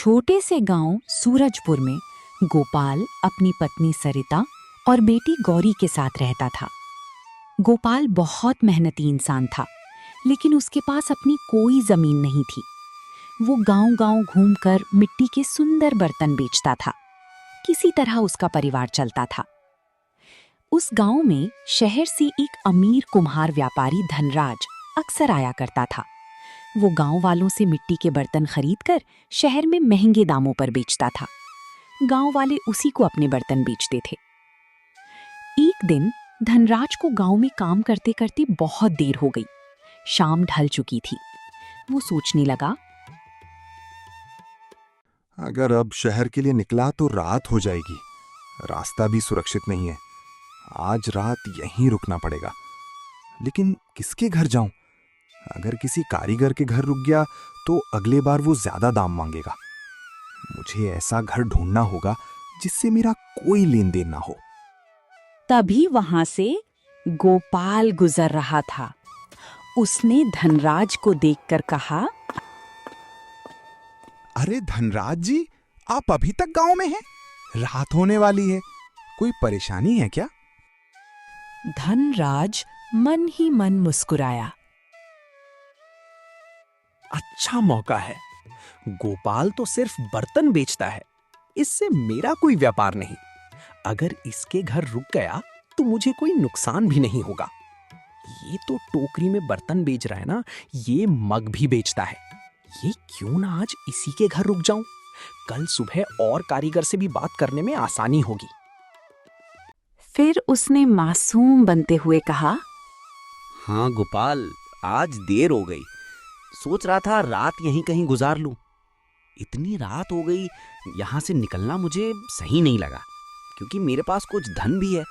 छोटे से गांव सूरजपुर में गोपाल अपनी पत्नी सरिता और बेटी गौरी के साथ रहता था। गोपाल बहुत मेहनती इंसान था, लेकिन उसके पास अपनी कोई जमीन नहीं थी। वो गांव-गांव घूमकर मिट्टी के सुंदर बर्तन बेचता था। किसी तरह उसका परिवार चलता था। उस गांव में शहर से एक अमीर कुम्हार व्यापारी धनराज अक्सर आया करता था। वो गांव वालों से मिट्टी के बर्तन खरीदकर शहर में महंगे दामों पर बेचता था। गांव वाले उसी को अपने बर्तन बेचते थे। एक दिन धनराज को गांव में काम करते करते बहुत देर हो गई। शाम ढल चुकी थी। वो सोचने लगा, अगर अब शहर के लिए निकला तो रात हो जाएगी। रास्ता भी सुरक्षित नहीं है। आज रात यहीं रुकना पड़ेगा। लेकिन किसके घर जाऊं? अगर किसी कारीगर के घर रुक गया तो अगले बार वो ज्यादा दाम मांगेगा। मुझे ऐसा घर ढूंढना होगा जिससे मेरा कोई लेन देन ना हो। तभी वहां से गोपाल गुजर रहा था। उसने धनराज को देखकर कहा, अरे धनराज जी, आप अभी तक गांव में हैं? रात होने वाली है। कोई परेशानी है क्या? धनराज मन ही मन मुस्कुराया। अच्छा मौका है। गोपाल तो सिर्फ बर्तन बेचता है, इससे मेरा कोई व्यापार नहीं। अगर इसके घर रुक गया तो मुझे कोई नुकसान भी नहीं होगा। ये तो टोकरी में बर्तन बेच रहा है ना, ये मग भी बेचता है। ये क्यों ना आज इसी के घर रुक जाऊं? कल सुबह और कारीगर से भी बात करने में आसानी होगी। फिर उसने मासूम बनते हुए कहा, हाँ गोपाल, आज देर हो गई। सोच रहा था रात यहीं कहीं गुजार लूं। इतनी रात हो गई, यहाँ से निकलना मुझे सही नहीं लगा, क्योंकि मेरे पास कुछ धन भी है।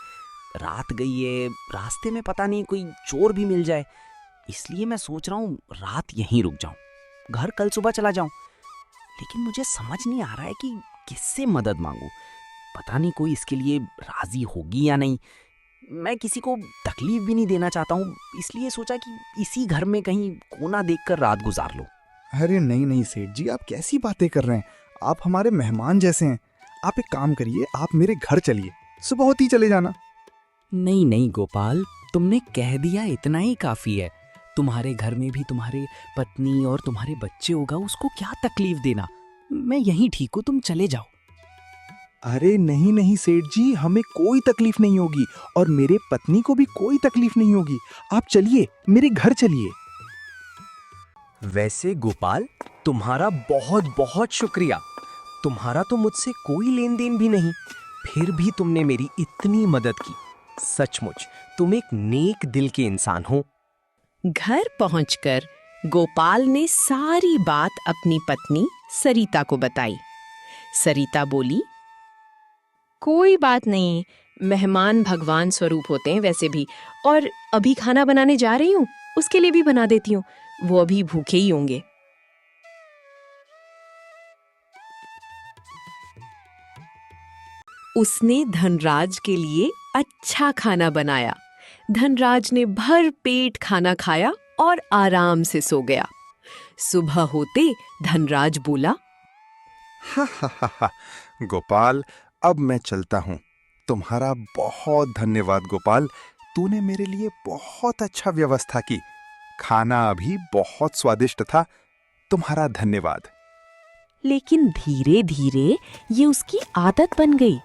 रात गई है, रास्ते में पता नहीं कोई चोर भी मिल जाए। इसलिए मैं सोच रहा हूँ रात यहीं रुक जाऊं, घर कल सुबह चला जाऊं। लेकिन मुझे समझ नहीं आ रहा है कि किससे मदद मांगूं। पता नहीं कोई इसके लिए राजी होगी या नहीं। मैं किसी को तकलीफ भी नहीं देना चाहता हूँ, इसलिए सोचा कि इसी घर में कहीं कोना देखकर रात गुजार लूं। अरे नहीं नहीं सेठ जी, आप कैसी बातें कर रहे हैं? आप हमारे मेहमान जैसे हैं। आप एक काम करिए, आप मेरे घर चलिए, सुबह होती ही चले जाना। नहीं नहीं गोपाल, तुमने कह दिया इतना ही काफी है। तुम्हारे घर में भी तुम्हारे पत्नी और तुम्हारे बच्चे होगा, उसको क्या तकलीफ देना। मैं यहीं ठीक हूँ, तुम चले जाओ। अरे नहीं नहीं सेठ जी, हमें कोई तकलीफ नहीं होगी और मेरे पत्नी को भी कोई तकलीफ नहीं होगी। आप चलिए, मेरे घर चलिए। वैसे गोपाल, तुम्हारा बहुत बहुत शुक्रिया। तुम्हारा तो मुझसे कोई लेन देन भी नहीं, फिर भी तुमने मेरी इतनी मदद की। सचमुच तुम एक नेक दिल के इंसान हो। घर पहुंचकर गोपाल ने सारी बात अपनी पत्नी सरिता को बताई। सरिता बोली, कोई बात नहीं, मेहमान भगवान स्वरूप होते हैं वैसे भी। और अभी खाना बनाने जा रही हूँ, उसके लिए भी बना देती हूँ। वो अभी भूखे ही होंगे। उसने धनराज के लिए अच्छा खाना बनाया। धनराज ने भर पेट खाना खाया और आराम से सो गया। सुबह होते धनराज बोला, हा हा हा हा, गोपाल, अब मैं चलता हूँ। तुम्हारा बहुत धन्यवाद गोपाल, तूने मेरे लिए बहुत अच्छा व्यवस्था की। खाना अभी बहुत स्वादिष्ट था। तुम्हारा धन्यवाद। लेकिन धीरे धीरे ये उसकी आदत बन गई।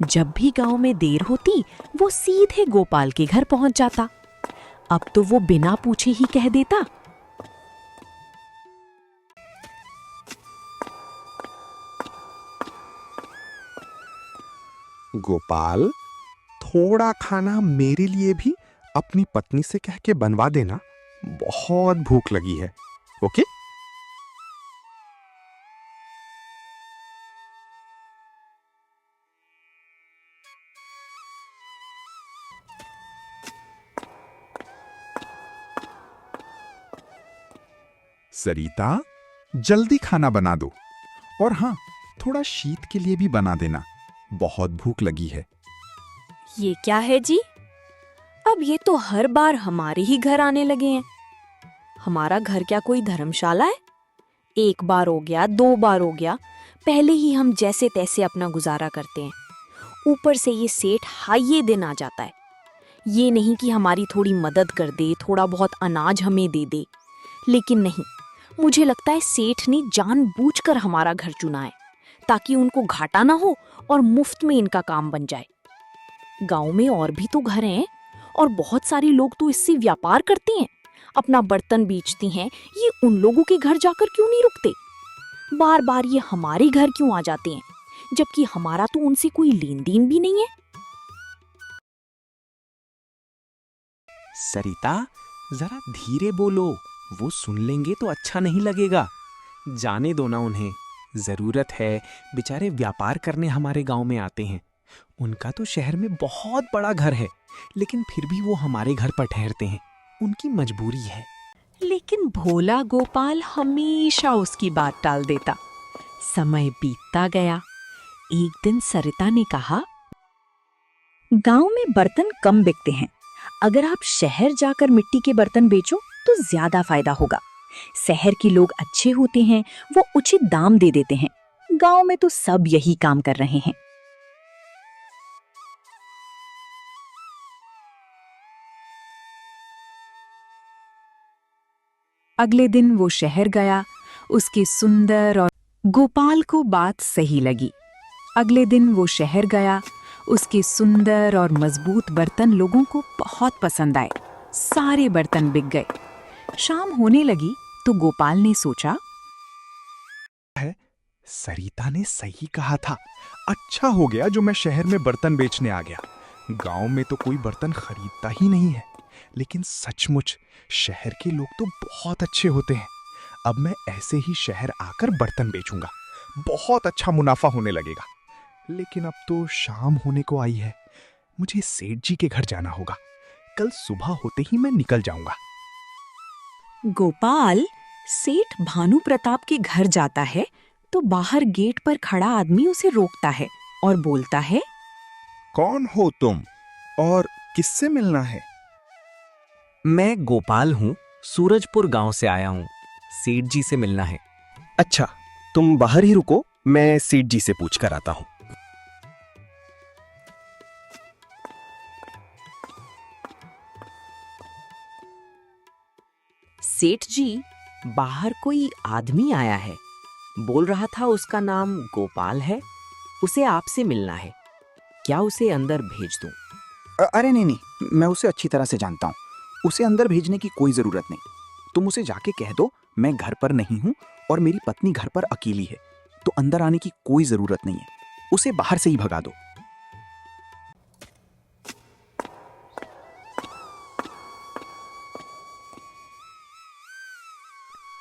जब भी गांव में देर होती, वो सीधे गोपाल के घर पहुंच जाता। अब तो वो बिना पूछे ही कह देता, गोपाल, थोड़ा खाना मेरे लिए भी अपनी पत्नी से कह के बनवा देना। बहुत भूख लगी है। ओके? सरिता, जल्दी खाना बना दो। और हाँ, थोड़ा शीत के लिए भी बना देना। बहुत भूख लगी है। ये क्या है जी? अब ये तो हर बार हमारे ही घर आने लगे हैं। हमारा घर क्या कोई धर्मशाला है? एक बार हो गया, 2 बार हो गया, पहले ही हम जैसे तैसे अपना गुजारा करते हैं, ऊपर से ये सेठ हाइये दिन आ जाता है। ये नहीं कि हमारी थोड़ी मदद कर दे, थोड़ा बहुत अनाज हमें दे दे, लेकिन नहीं, मुझे लगता है सेठ ने जानबूझकर हमारा घर चुना है ताकि उनको घाटा ना हो और मुफ्त में इनका काम बन जाए। गांव में और भी तो घर हैं और बहुत सारे लोग तो इससे व्यापार करते हैं, अपना बर्तन बेचती हैं। ये उन लोगों के घर जाकर क्यों नहीं रुकते? बार बार ये हमारे घर क्यों आ जाते हैं, जबकि हमारा तो उनसे कोई लेन देन भी नहीं है। सरिता, जरा धीरे बोलो, वो सुन लेंगे तो अच्छा नहीं लगेगा। जाने दो ना उन्हें, जरूरत है, बेचारे व्यापार करने हमारे गांव में आते हैं। उनका तो शहर में बहुत बड़ा घर है, लेकिन फिर भी वो हमारे घर पर ठहरते हैं, उनकी मजबूरी है। लेकिन भोला गोपाल हमेशा उसकी बात टाल देता। समय बीतता गया। एक दिन सरिता ने कहा, गांव में बर्तन कम बिकते हैं, अगर आप शहर जाकर मिट्टी के बर्तन बेचो तो ज्यादा फायदा होगा। शहर के लोग अच्छे होते हैं, वो उचित दाम दे देते हैं। गांव में तो सब यही काम कर रहे हैं। अगले दिन वो शहर गया। उसके सुंदर और गोपाल को बात सही लगी। अगले दिन वो शहर गया। उसके सुंदर और मजबूत बर्तन लोगों को बहुत पसंद आए। सारे बर्तन बिक गए। शाम होने लगी तो गोपाल ने सोचा, सरिता ने सही कहा था। अच्छा हो गया जो मैं शहर में बर्तन बेचने आ गया। गांव में तो कोई बर्तन खरीदता ही नहीं है, लेकिन सचमुच शहर के लोग तो बहुत अच्छे होते हैं। अब मैं ऐसे ही शहर आकर बर्तन बेचूंगा, बहुत अच्छा मुनाफा होने लगेगा। लेकिन अब तो शाम होने को आई है, मुझे सेठ जी के घर जाना होगा। कल सुबह होते ही मैं निकल जाऊंगा। गोपाल सेठ भानु प्रताप के घर जाता है तो बाहर गेट पर खड़ा आदमी उसे रोकता है और बोलता है, कौन हो तुम और किससे मिलना है? मैं गोपाल हूँ, सूरजपुर गांव से आया हूँ, सेठ जी से मिलना है। अच्छा, तुम बाहर ही रुको, मैं सेठ जी से पूछ कर आता हूँ। सेठ जी, बाहर कोई आदमी आया है, बोल रहा था उसका नाम गोपाल है, उसे आपसे मिलना है। क्या उसे अंदर भेज दूं? अरे नहीं नहीं, मैं उसे अच्छी तरह से जानता हूँ, उसे अंदर भेजने की कोई जरूरत नहीं। तुम उसे जाके कह दो मैं घर पर नहीं हूँ और मेरी पत्नी घर पर अकेली है, तो अंदर आने की कोई जरूरत नहीं है। उसे बाहर से ही भगा दो।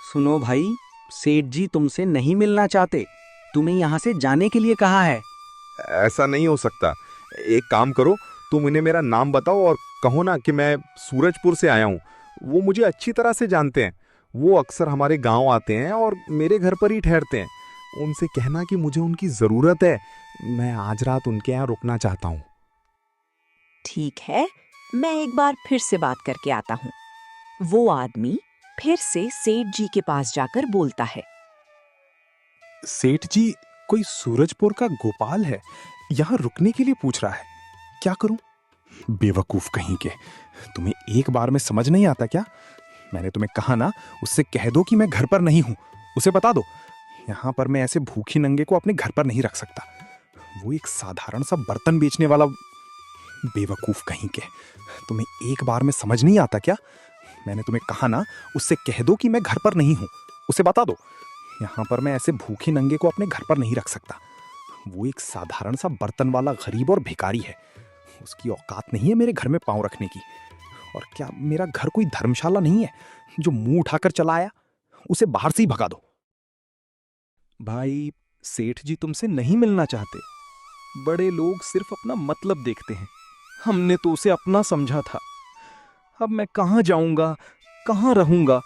सुनो भाई, सेठ जी तुमसे नहीं मिलना चाहते, तुम्हें यहाँ से जाने के लिए कहा है। ऐसा नहीं हो सकता। एक काम करो, तुम इन्हें मेरा नाम बताओ और कहो ना कि मैं सूरजपुर से आया हूँ। वो मुझे अच्छी तरह से जानते हैं। वो अक्सर हमारे गांव आते हैं और मेरे घर पर ही ठहरते हैं। उनसे कहना कि मुझे उनकी ज़रूरत है। मैं आज रात उनके यहाँ रुकना चाहता हूँ। ठीक है, मैं एक बार फिर से बात करके आता हूँ। वो आदमी फिर से सेठ जी के पास जाकर बोलता है, सेठ जी, कोई सूरजपुर का गोपाल है, यहाँ रुकने के लिए पूछ रहा है। क्या करूं? बेवकूफ कहीं के, तुम्हें एक बार में समझ नहीं आता क्या? मैंने तुम्हें कहा ना, उससे कह दो कि मैं घर पर नहीं हूं। उसे बता दो, यहाँ पर मैं ऐसे भूखी नंगे को अपने घर पर नहीं रख सकता। वो एक साधारण सा बर्तन बेचने वाला। बेवकूफ कहीं के, तुम्हें एक बार में समझ नहीं आता क्या? मैंने तुम्हें कहा ना, उससे कह दो कि मैं घर पर नहीं हूं। उसे बता दो, यहाँ पर मैं ऐसे भूखे नंगे को अपने घर पर नहीं रख सकता। वो एक साधारण सा बर्तन वाला गरीब और भिखारी है। उसकी औकात नहीं है मेरे घर में पांव रखने की। और क्या मेरा घर कोई धर्मशाला नहीं है जो मुंह उठाकर चला आया? उसे बाहर से ही भगा दो। भाई, सेठ जी तुमसे नहीं मिलना चाहते। बड़े लोग सिर्फ अपना मतलब देखते हैं। हमने तो उसे अपना समझा था। अब मैं कहाँ जाऊंगा, कहाँ रहूंगा?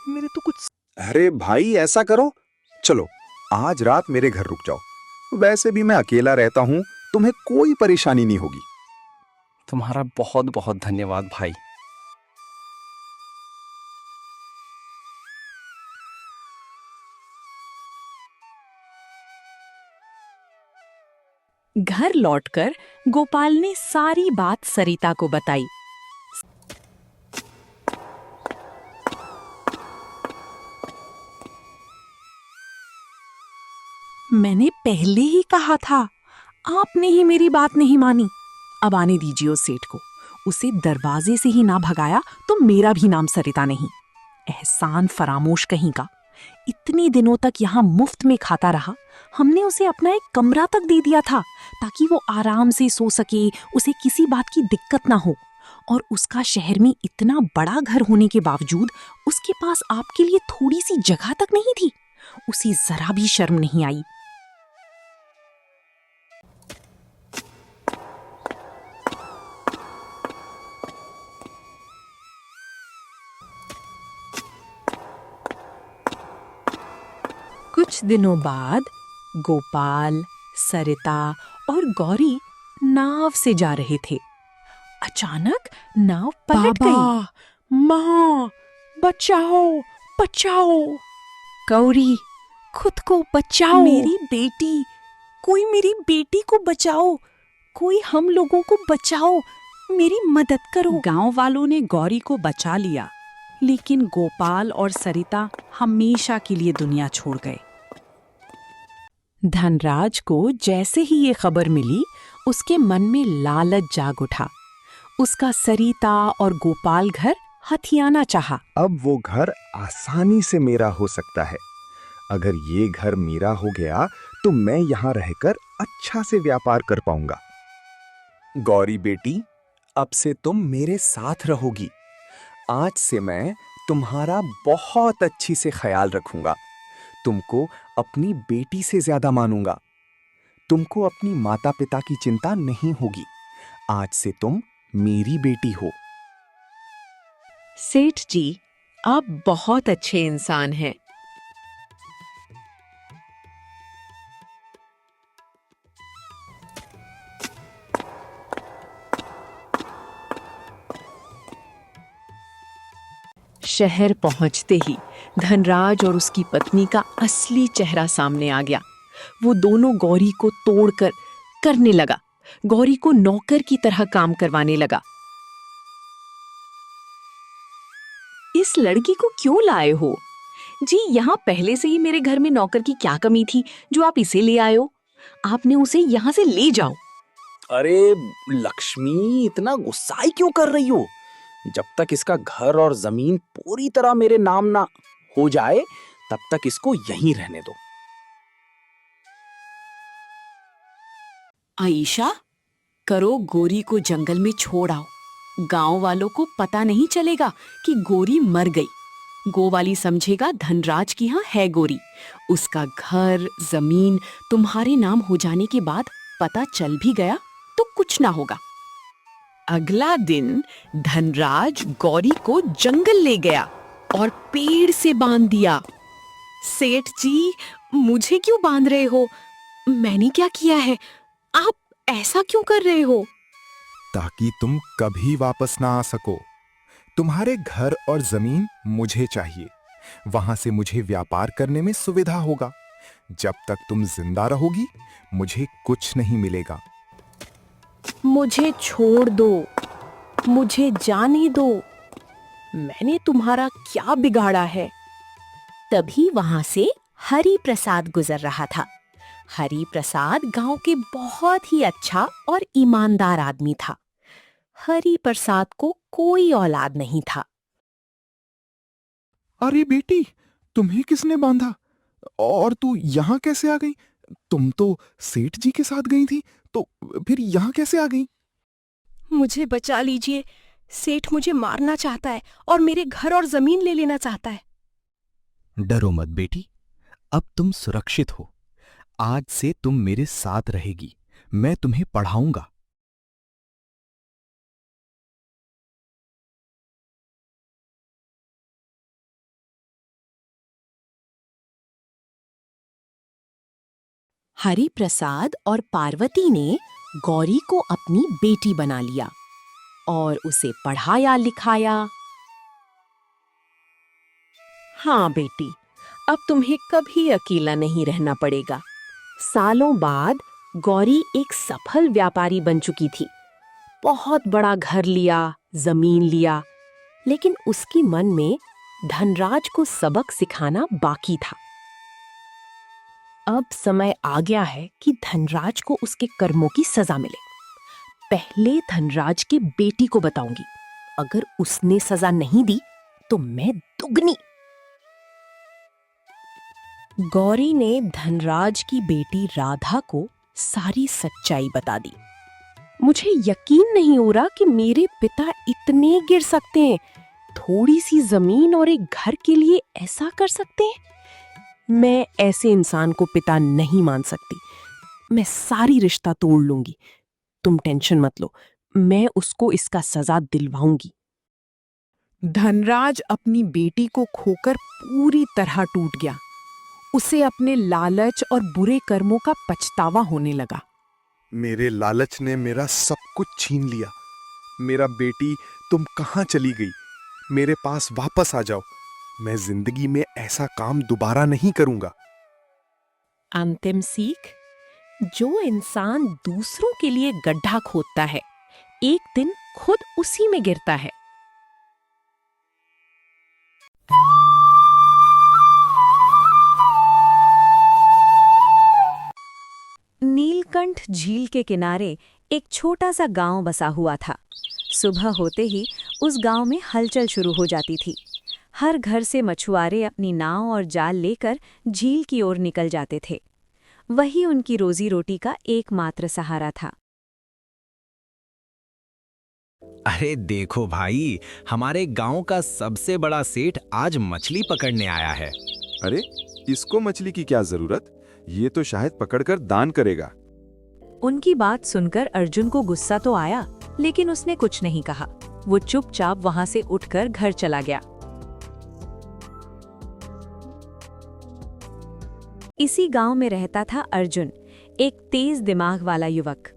मेरे तो कुछ। अरे भाई, ऐसा करो, चलो आज रात मेरे घर रुक जाओ। वैसे भी मैं अकेला रहता हूं, तुम्हें कोई परेशानी नहीं होगी। तुम्हारा बहुत बहुत धन्यवाद भाई। घर लौटकर गोपाल ने सारी बात सरिता को बताई। मैंने पहले ही कहा था, आपने ही मेरी बात नहीं मानी। अब आने दीजिए उस सेठ को। उसे दरवाजे से ही ना भगाया तो मेरा भी नाम सरिता नहीं। एहसान फरामोश कहीं का। इतने दिनों तक यहाँ मुफ्त में खाता रहा। हमने उसे अपना एक कमरा तक दे दिया था ताकि वो आराम से सो सके, उसे किसी बात की दिक्कत ना हो। और उसका शहर में इतना बड़ा घर होने के बावजूद उसके पास आपके लिए थोड़ी सी जगह तक नहीं थी। उसे जरा भी शर्म नहीं आई। कुछ दिनों बाद गोपाल, सरिता और गौरी नाव से जा रहे थे। अचानक नाव पलट गई। माँ, बचाओ, बचाओ। गौरी, खुद को बचाओ। मेरी बेटी, कोई मेरी बेटी को बचाओ, कोई हम लोगों को बचाओ, मेरी मदद करो। गांव वालों ने गौरी को बचा लिया, लेकिन गोपाल और सरिता हमेशा के लिए दुनिया छोड़ गए। धनराज को जैसे ही ये खबर मिली, उसके मन में लालच जाग उठा। उसका सरिता और गोपाल घर हथियाना चाहा। अब वो घर आसानी से मेरा हो सकता है। अगर ये घर मेरा हो गया तो मैं यहाँ रहकर अच्छा से व्यापार कर पाऊंगा। गौरी बेटी, अब से तुम मेरे साथ रहोगी। आज से मैं तुम्हारा बहुत अच्छी से ख्याल रखूंगा। तुमको अपनी बेटी से ज्यादा मानूंगा। तुमको अपनी माता पिता की चिंता नहीं होगी। आज से तुम मेरी बेटी हो। सेठ जी, आप बहुत अच्छे इंसान हैं। शहर पहुंचते ही धनराज और उसकी पत्नी का असली चेहरा सामने आ गया। वो दोनों गौरी को तोड़कर करने लगा। गौरी को नौकर की तरह काम करवाने लगा। इस लड़की को क्यों लाए हो? जी, यहाँ पहले से ही मेरे घर में नौकर की क्या कमी थी जो आप इसे ले आए हो? आपने उसे यहाँ से ले जाओ। अरे लक्ष्मी, इतना गुस्साई क्यों कर रही हो? जब तक इसका घर और जमीन पूरी तरह मेरे नाम ना हो जाए, तब तक इसको यहीं रहने दो। आयशा, करो गोरी को जंगल में छोड़ आओ। गांव वालों को पता नहीं चलेगा कि गोरी मर गई। गो वाली समझेगा धनराज की यहाँ है गोरी। उसका घर जमीन तुम्हारे नाम हो जाने के बाद पता चल भी गया तो कुछ ना होगा। अगला दिन धनराज गौरी को जंगल ले गया और पेड़ से बांध दिया। सेठ जी, मुझे क्यों बांध रहे हो? मैंने क्या किया है? आप ऐसा क्यों कर रहे हो? ताकि तुम कभी वापस ना आ सको। तुम्हारे घर और जमीन मुझे चाहिए। वहां से मुझे व्यापार करने में सुविधा होगा। जब तक तुम जिंदा रहोगी, मुझे कुछ नहीं मिलेगा। मुझे छोड़ दो, मुझे जाने दो। मैंने तुम्हारा क्या बिगाड़ा है? तभी वहां से हरि प्रसाद गुजर रहा था। हरि प्रसाद गांव के बहुत ही अच्छा और ईमानदार आदमी था। हरि प्रसाद को कोई औलाद नहीं था। अरे बेटी, तुम्हें किसने बांधा? और तू यहाँ कैसे आ गई? तुम तो सेठ जी के साथ गई थी, तो फिर यहाँ कैसे आ गई? मुझे बचा लीजिए। सेठ मुझे मारना चाहता है और मेरे घर और जमीन ले लेना चाहता है। डरो मत बेटी, अब तुम सुरक्षित हो। आज से तुम मेरे साथ रहेगी। मैं तुम्हें पढ़ाऊंगा। हरि प्रसाद और पार्वती ने गौरी को अपनी बेटी बना लिया और उसे पढ़ाया लिखाया। हाँ बेटी, अब तुम्हें कभी अकेला नहीं रहना पड़ेगा। सालों बाद गौरी एक सफल व्यापारी बन चुकी थी। बहुत बड़ा घर लिया, जमीन लिया, लेकिन उसकी मन में धनराज को सबक सिखाना बाकी था। अब समय आ गया है कि धनराज को उसके कर्मों की सजा मिले। पहले धनराज के बेटी को बताऊंगी। अगर उसने सजा नहीं दी तो मैं दुगनी। गौरी ने धनराज की बेटी राधा को सारी सच्चाई बता दी। मुझे यकीन नहीं हो रहा कि मेरे पिता इतने गिर सकते हैं, थोड़ी सी जमीन और एक घर के लिए ऐसा कर सकते हैं। मैं ऐसे इंसान को पिता नहीं मान सकती। मैं सारी रिश्ता तोड़ लूंगी। तुम टेंशन मत लो, मैं उसको इसका सजा दिलवाऊंगी। धनराज अपनी बेटी को खोकर पूरी तरह टूट गया। उसे अपने लालच और बुरे कर्मों का पछतावा होने लगा। मेरे लालच ने मेरा सब कुछ छीन लिया। मेरा बेटी, तुम कहाँ चली गई? मेरे पास वापस आ जाओ। मैं जिंदगी में ऐसा काम दोबारा नहीं करूंगा। अंतिम सीख, जो इंसान दूसरों के लिए गड्ढा खोदता है, एक दिन खुद उसी में गिरता है। नीलकंठ झील के किनारे एक छोटा सा गांव बसा हुआ था। सुबह होते ही उस गांव में हलचल शुरू हो जाती थी। हर घर से मछुआरे अपनी नाव और जाल लेकर झील की ओर निकल जाते थे। वही उनकी रोजी रोटी का एकमात्र सहारा था। अरे देखो भाई, हमारे गांव का सबसे बड़ा सेठ आज मछली पकड़ने आया है। अरे, इसको मछली की क्या जरूरत? ये तो शायद पकड़कर दान करेगा। उनकी बात सुनकर अर्जुन को गुस्सा तो आया, लेकिन उसने कुछ नहीं कहा। वो चुपचाप वहां से उठकर घर चला गया। इसी गांव में रहता था अर्जुन, एक तेज दिमाग वाला युवक।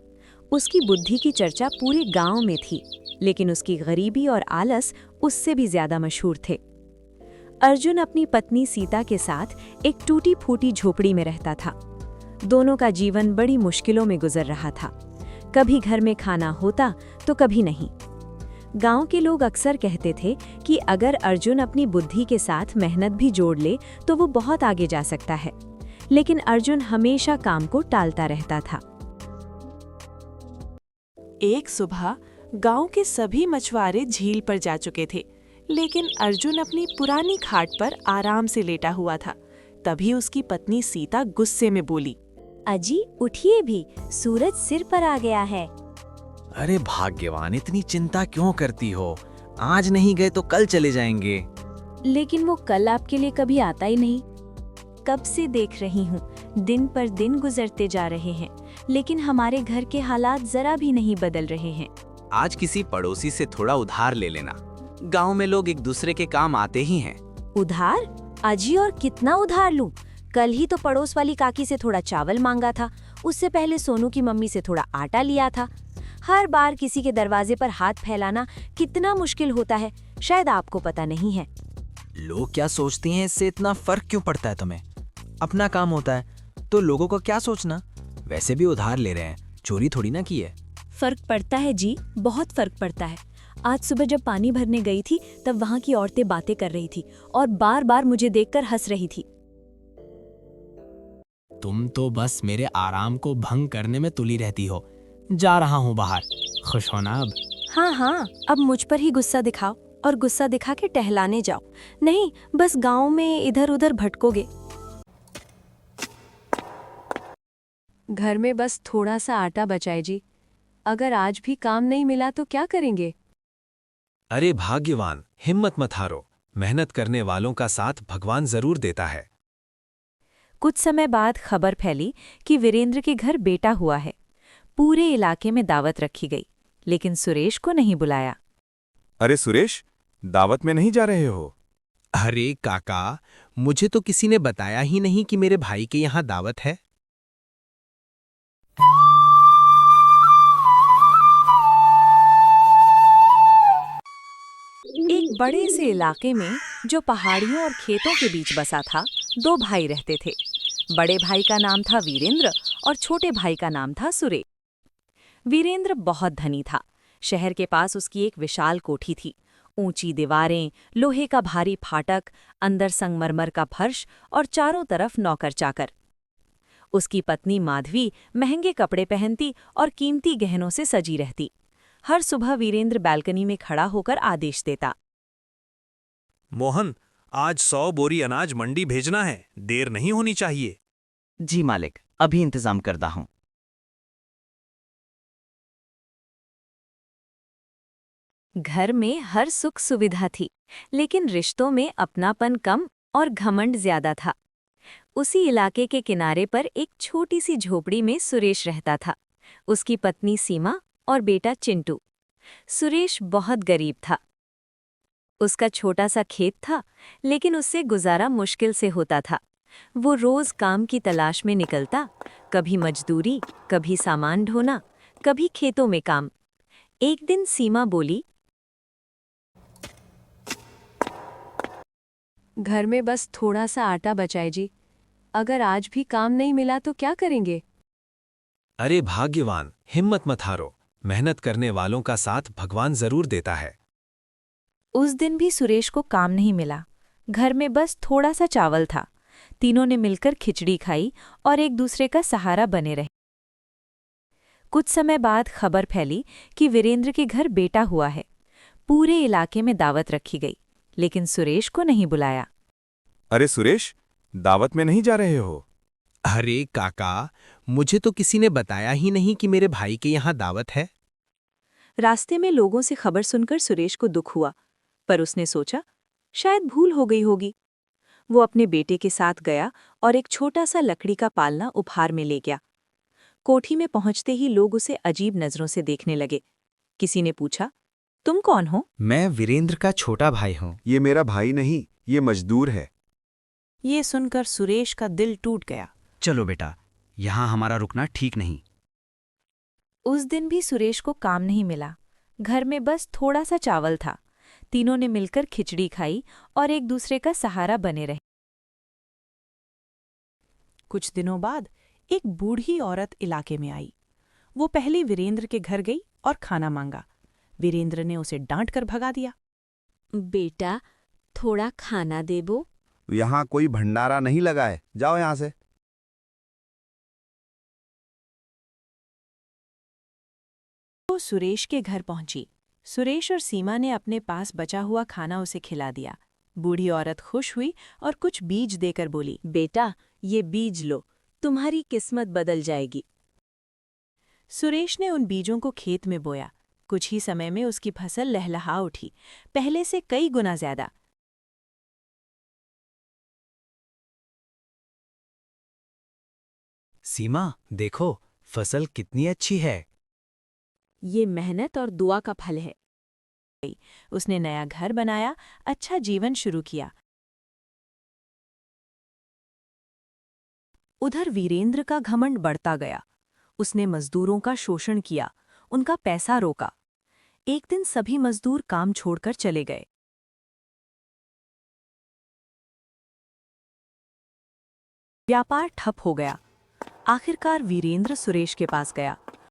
उसकी बुद्धि की चर्चा पूरे गांव में थी, लेकिन उसकी गरीबी और आलस उससे भी ज्यादा मशहूर थे। अर्जुन अपनी पत्नी सीता के साथ एक टूटी फूटी झोपड़ी में रहता था। दोनों का जीवन बड़ी मुश्किलों में गुजर रहा था। कभी घर में खाना होता तो कभी नहीं। गांव के लोग अक्सर कहते थे कि अगर अर्जुन अपनी बुद्धि के साथ मेहनत भी जोड़ ले तो वो बहुत आगे जा सकता है, लेकिन अर्जुन हमेशा काम को टालता रहता था। एक सुबह गांव के सभी मछुआरे झील पर जा चुके थे, लेकिन अर्जुन अपनी पुरानी खाट पर आराम से लेटा हुआ था। तभी उसकी पत्नी सीता गुस्से में बोली, अजी उठिए भी, सूरज सिर पर आ गया है। अरे भाग्यवान, इतनी चिंता क्यों करती हो? आज नहीं गए तो कल चले जाएंगे। लेकिन वो कल आपके लिए कभी आता ही नहीं। कब से देख रही हूँ, दिन पर दिन गुजरते जा रहे हैं, लेकिन हमारे घर के हालात जरा भी नहीं बदल रहे हैं। आज किसी पड़ोसी से थोड़ा उधार ले लेना। गांव में लोग एक दूसरे के काम आते ही हैं। उधार? अजी, और कितना उधार लूं? कल ही तो पड़ोस वाली काकी से थोड़ा चावल मांगा था, उससे पहले सोनू की मम्मी से थोड़ा आटा लिया था। हर बार किसी के दरवाजे पर हाथ फैलाना कितना मुश्किल होता है, शायद आपको पता नहीं है। लोग क्या सोचती हैं, इससे इतना फर्क क्यों पड़ता है तुम्हें? अपना काम होता है तो लोगों को क्या सोचना। वैसे भी उधार ले रहे हैं, चोरी थोड़ी ना की है। फर्क पड़ता है जी, बहुत फर्क पड़ता है। आज सुबह जब पानी भरने गई थी तब वहाँ की औरतें बातें कर रही थी और बार बार मुझे देखकर हंस रही थी। तुम तो बस मेरे आराम को भंग करने में तुली रहती हो। जा रहा हूँ बाहर, खुश हो ना अब? हाँ, अब मुझ पर ही गुस्सा दिखाओ और गुस्सा दिखा के टहलाने जाओ। नहीं, बस गांव में इधर उधर भटकोगे। घर में बस थोड़ा सा आटा बचा है जी। अगर आज भी काम नहीं मिला तो क्या करेंगे? अरे भाग्यवान, हिम्मत मत हारो। मेहनत करने वालों का साथ भगवान जरूर देता है। कुछ समय बाद खबर फैली कि वीरेंद्र के घर बेटा हुआ है। पूरे इलाके में दावत रखी गई, लेकिन सुरेश को नहीं बुलाया। अरे सुरेश, दावत में नहीं जा रहे हो? अरे काका, मुझे तो किसी ने बताया ही नहीं कि मेरे भाई के यहाँ दावत है। एक बड़े से इलाके में, जो पहाड़ियों और खेतों के बीच बसा था, दो भाई रहते थे। बड़े भाई का नाम था वीरेंद्र और छोटे भाई का नाम था सुरेश। वीरेंद्र बहुत धनी था। शहर के पास उसकी एक विशाल कोठी थी। ऊंची दीवारें, लोहे का भारी फाटक, अंदर संगमरमर का फर्श और चारों तरफ नौकर चाकर। उसकी पत्नी माधवी महंगे कपड़े पहनती और कीमती गहनों से सजी रहती। हर सुबह वीरेंद्र बालकनी में खड़ा होकर आदेश देता, मोहन, आज 100 बोरी अनाज मंडी भेजना है, देर नहीं होनी चाहिए। जी मालिक, अभी इंतजाम करता हूँ। घर में हर सुख सुविधा थी, लेकिन रिश्तों में अपनापन कम और घमंड ज्यादा था। उसी इलाके के किनारे पर एक छोटी सी झोपड़ी में सुरेश रहता था। उसकी पत्नी सीमा और बेटा चिंटू। सुरेश बहुत गरीब था। उसका छोटा सा खेत था, लेकिन उससे गुजारा मुश्किल से होता था। वो रोज काम की तलाश में निकलता, कभी मजदूरी, कभी सामान ढोना, कभी खेतों में काम। एक दिन सीमा बोली, घर में बस थोड़ा सा आटा बचा है जी। अगर आज भी काम नहीं मिला तो क्या करेंगे? अरे भाग्यवान, हिम्मत मत हारो। मेहनत करने वालों का साथ भगवान जरूर देता है। उस दिन भी सुरेश को काम नहीं मिला। घर में बस थोड़ा सा चावल था। तीनों ने मिलकर खिचड़ी खाई और एक दूसरे का सहारा बने रहे। कुछ समय बाद खबर फैली कि वीरेंद्र के घर बेटा हुआ है। पूरे इलाके में दावत रखी गई, लेकिन सुरेश को नहीं बुलाया। अरे सुरेश, दावत में नहीं जा रहे हो? अरे काका, मुझे तो किसी ने बताया ही नहीं कि मेरे भाई के यहाँ दावत है। रास्ते में लोगों से खबर सुनकर सुरेश को दुख हुआ, पर उसने सोचा शायद भूल हो गई होगी। वो अपने बेटे के साथ गया और एक छोटा सा लकड़ी का पालना उपहार में ले गया। कोठी में पहुंचते ही लोग उसे अजीब नजरों से देखने लगे। किसी ने पूछा, तुम कौन हो? मैं वीरेंद्र का छोटा भाई हूँ। ये मेरा भाई नहीं, ये मजदूर है। ये सुनकर सुरेश का दिल टूट गया। चलो बेटा, यहाँ हमारा रुकना ठीक नहीं। उस दिन भी सुरेश को काम नहीं मिला। घर में बस थोड़ा सा चावल था। तीनों ने मिलकर खिचड़ी खाई और एक दूसरे का सहारा बने रहे। कुछ दिनों बाद एक बूढ़ी औरत इलाके में आई। वो पहले वीरेंद्र के घर गई और खाना मांगा। वीरेंद्र ने उसे डांट कर भगा दिया। बेटा, थोड़ा खाना देबो। यहाँ कोई भंडारा नहीं लगा है, जाओ यहाँ से। वो सुरेश के घर पहुंची। सुरेश और सीमा ने अपने पास बचा हुआ खाना उसे खिला दिया। बूढ़ी औरत खुश हुई और कुछ बीज देकर बोली, बेटा, ये बीज लो, तुम्हारी किस्मत बदल जाएगी। सुरेश ने उन बीजों को खेत में बोया। कुछ ही समय में उसकी फसल लहलहा उठी, पहले से कई गुना ज्यादा। सीमा, देखो फसल कितनी अच्छी है। ये मेहनत और दुआ का फल है। उसने नया घर बनाया, अच्छा जीवन शुरू किया। उधर वीरेंद्र का घमंड बढ़ता गया। उसने मजदूरों का शोषण किया, उनका पैसा रोका। एक दिन सभी मजदूर काम छोड़कर चले गए। व्यापार ठप हो गया। आखिरकार वीरेंद्र सुरेश के पास गया।